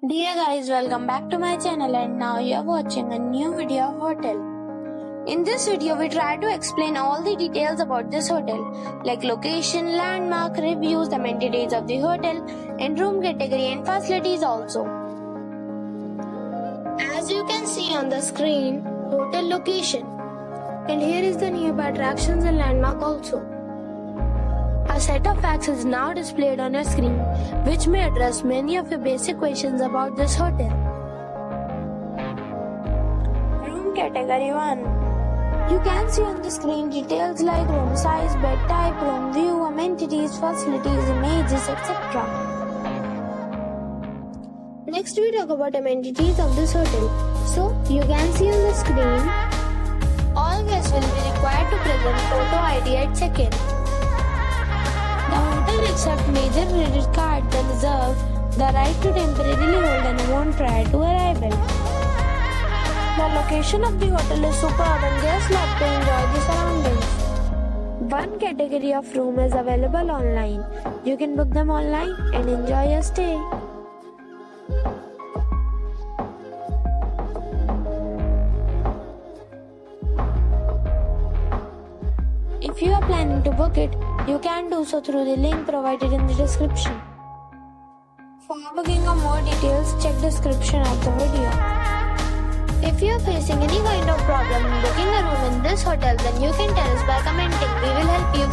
Dear guys, welcome back to my channel and now you are watching a new video of hotel. In this video, we try to explain all the details about this hotel, like location, landmark, reviews, amenities of the hotel, and room category and facilities also. As you can see on the screen, hotel location. And here is the nearby attractions and landmark also. A set of facts is now displayed on your screen, which may address many of your basic questions about this hotel. Room Category 1. You can see on the screen details like room size, bed type, room view, amenities, facilities, images, etc. Next we talk about amenities of this hotel. So, you can see on the screen, all guests will be required to present photo ID at check-in. The hotel accepts major credit cards and reserves the right to temporarily hold an amount prior to arrival. The location of the hotel is superb and guests love to enjoy the surroundings. One category of room is available online. You can book them online and enjoy your stay. If you are planning to book it, you can do so through the link provided in the description. For booking or more details, check description of the video. If you are facing any kind of problem in booking a room in this hotel, then you can tell us by commenting. We will help you.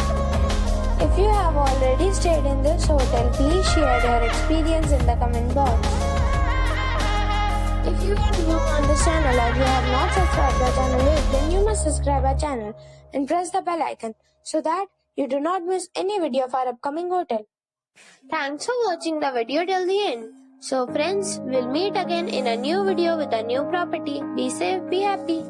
If you have already stayed in this hotel, please share your experience in the comment box. If you are new on this channel or you have not subscribed our channel yet, then you must subscribe our channel and press the bell icon so that you do not miss any video of our upcoming hotel. Thanks for watching the video till the end. So friends, we'll meet again in a new video with a new property. Be safe, be happy.